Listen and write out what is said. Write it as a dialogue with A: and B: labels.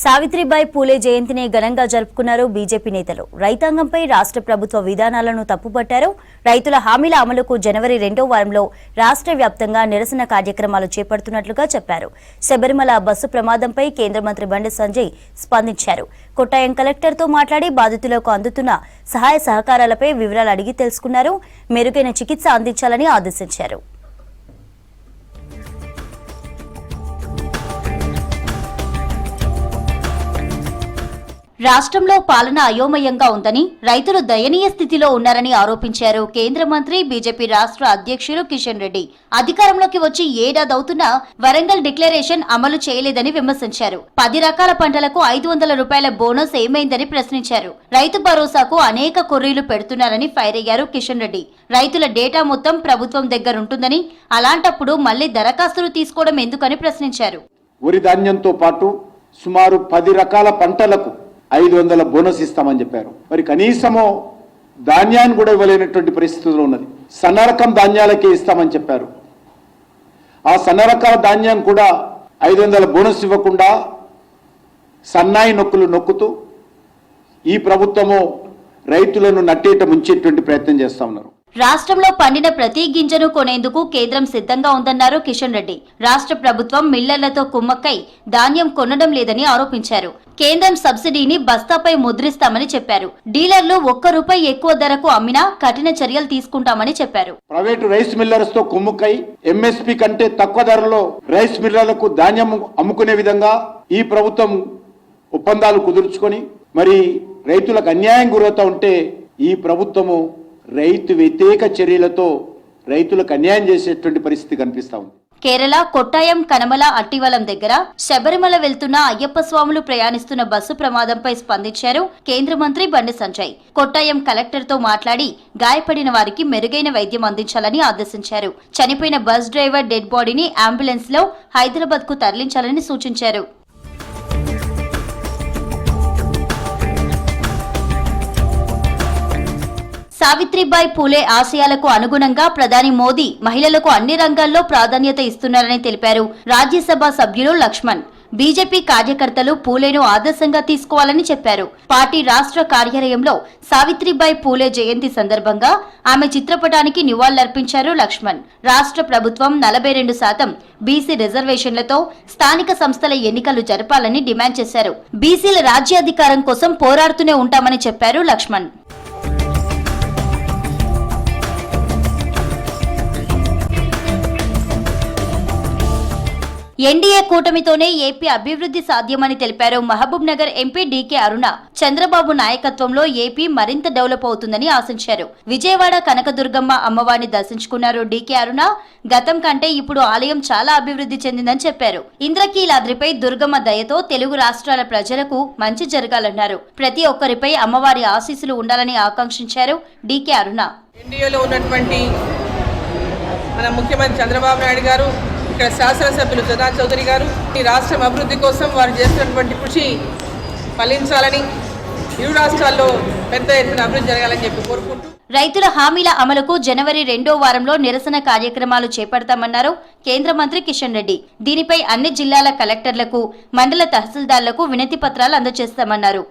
A: సావిత్రిబాయి పూలే జయంతిని ఘనంగా జరుపుకున్నారు బీజేపీ నేతలు. రైతాంగంపై రాష్ట్ర ప్రభుత్వ విధానాలను తప్పుపట్టారు. రైతుల హామీల అమలుకు జనవరి 2వ వారంలో రాష్ట్ర వ్యాప్తంగా నిరసన కార్యక్రమాలు చేపడుతున్నట్లుగా చెప్పారు. శబరిమల బస్సు ప్రమాదంపై కేంద్ర మంత్రి బండి సంజయ్ స్పందించారు. కొట్టాయం కలెక్టర్తో మాట్లాడి బాధితులకు అందుతున్న సహాయ సహకారాలపై వివరాలు అడిగి తెలుసుకున్నారు. మెరుగైన చికిత్స అందించాలని ఆదేశించారు. రాష్ట్రంలో పాలన అయోమయంగా ఉందని, రైతులు దయనీయ స్థితిలో ఉన్నారని ఆరోపించారు. కేంద్ర మంత్రి బీజేపీ రాష్ట్ర అధ్యక్షులు కిషన్ రెడ్డి అధికారంలోకి వచ్చి ఏడాదవుతున్నా వరంగల్ డిక్లరేషన్ అమలు చేయలేదని విమర్శించారు. 10 రకాల పంటలకు 500 రూపాయల బోనస్ ఏమైందని ప్రశ్నించారు. రైతు భరోసాకు అనేక కొర్రీలు పెడుతున్నారని ఫైర్ అయ్యారు కిషన్ రెడ్డి. రైతుల డేటా మొత్తం ప్రభుత్వం దగ్గరుంటుందని, అలాంటప్పుడు మళ్లీ దరఖాస్తులు తీసుకోవడం ఎందుకని ప్రశ్నించారు.
B: వరి ధాన్యంతో పాటు సుమారు 10 రకాల పంటలకు 500 బోనస్ ఇస్తామని చెప్పారు. మరి కనీసము ధాన్యాన్ని కూడా ఇవ్వలేనటువంటి పరిస్థితుల్లో ఉన్నది. సన్న రకం ధాన్యాలకే ఇస్తామని చెప్పారు. ఆ సన్న రకాల ధాన్యాన్ని కూడా 500 బోనస్ ఇవ్వకుండా సన్నాయి నొక్కులు నొక్కుతూ ఈ ప్రభుత్వము రైతులను నట్టేట ముంచేటువంటి ప్రయత్నం చేస్తా ఉన్నారు.
A: రాష్ట్రంలో పండిన ప్రతి గింజను కొనేందుకు కేంద్రం సిద్ధంగా ఉందన్నారు కిషన్ రెడ్డి. రాష్ట్ర ప్రభుత్వం మిల్లర్లతో కుమ్మక్కై ధాన్యం కొనడం లేదని ఆరోపించారు. కేంద్రం సబ్సిడీని బస్తాపై ముద్రిస్తామని చెప్పారు. డీలర్లు ₹1 ఎక్కువ ధరకు అమ్మినా కఠిన చర్యలు తీసుకుంటామని చెప్పారు.
B: ప్రైవేటు రైస్ మిల్లర్స్ తో కుమ్మక్కై ఎంఎస్పీ కంటే తక్కువ ధరలో రైస్ మిల్లర్లకు ధాన్యం అమ్ముకునే విధంగా ఈ ప్రభుత్వం ఒప్పందాలు కుదుర్చుకొని మరి రైతులకు అన్యాయం గురవుతా ఉంటే ఈ ప్రభుత్వము రైతు వ్యతిరేక చర్యలతో రైతులకు అన్యాయం చేసేటువంటి పరిస్థితి కనిపిస్తా ఉంది.
A: కేరళ కొట్టాయం కనమల అట్టివలం దగ్గర శబరిమల వెళ్తున్న అయ్యప్ప స్వాములు ప్రయాణిస్తున్న బస్సు ప్రమాదంపై స్పందించారు కేంద్ర మంత్రి బండి సంజయ్. కొట్టాయం కలెక్టర్తో మాట్లాడి గాయపడిన వారికి మెరుగైన వైద్యం అందించాలని ఆదేశించారు. చనిపోయిన బస్ డ్రైవర్ డెడ్ బాడీని అంబులెన్స్ లో హైదరాబాద్ కు తరలించాలని సూచించారు. సావిత్రిబాయి పూలే ఆశయాలకు అనుగుణంగా ప్రధాని మోదీ మహిళలకు అన్ని రంగాల్లో ప్రాధాన్యత ఇస్తున్నారని తెలిపారు. రాజ్యసభ సభ్యులు లక్ష్మణ్ బీజేపీ కార్యకర్తలు పూలేను ఆదర్శంగా తీసుకోవాలని చెప్పారు. పార్టీ రాష్ట్ర కార్యాలయంలో సావిత్రిబాయి పూలే జయంతి సందర్భంగా ఆమె చిత్రపటానికి నివాళులర్పించారు లక్ష్మణ్. రాష్ట్ర ప్రభుత్వం 42% బీసీ రిజర్వేషన్లతో స్థానిక సంస్థల ఎన్నికలు జరపాలని డిమాండ్ చేశారు. బీసీల రాజ్యాధికారం కోసం పోరాడుతూనే ఉంటామని చెప్పారు లక్ష్మణ్. ఎన్డీఏ కూటమితోనే ఏపీ అభివృద్ధి సాధ్యమని తెలిపారు. మహబూబ్ నగర్ ఎంపీ డీకే అరుణ చంద్రబాబు నాయకత్వంలో ఏపీ మరింత డెవలప్ అవుతుందని ఆశించారు. విజయవాడ కనకదుర్గమ్మ అమ్మవారిని దర్శించుకున్నారు డీకే అరుణ. గతం కంటే ఇప్పుడు ఆలయం చాలా అభివృద్ధి చెందిందని చెప్పారు. ఇంద్రకీలాద్రిపై దుర్గమ్మ దయతో తెలుగు రాష్ట్రాల ప్రజలకు మంచి జరగాలన్నారు. ప్రతి ఒక్కరిపై అమ్మవారి ఆశీస్సులు ఉండాలని ఆకాంక్షించారు డీకే అరుణ.
C: ఎన్డీఏలో ఉన్నటువంటి మన ముఖ్యమంత్రి చంద్రబాబు నాయుడు గారు, ఇక్కడ శాసనసభ్యులు జగన్ చౌదరి గారు ఈ రాష్ట్రం అభివృద్ధి కోసం వారు చేస్తున్నటువంటి కృషి ఫలించాలని, ఇరు రాష్ట్రాల్లో పెద్ద ఎత్తున అభివృద్ధి జరగాలని చెప్పి కోరుకుంటూ
A: రైతుల హామీల అమలుకు జనవరి 2వ వారంలో నిరసన కార్యక్రమాలు చేపడతామన్నారు కేంద్ర మంత్రి కిషన్ రెడ్డి. దీనిపై అన్ని జిల్లాల కలెక్టర్లకు, మండల తహసీల్దార్లకు వినతి పత్రాలు అందజేస్తామన్నారు.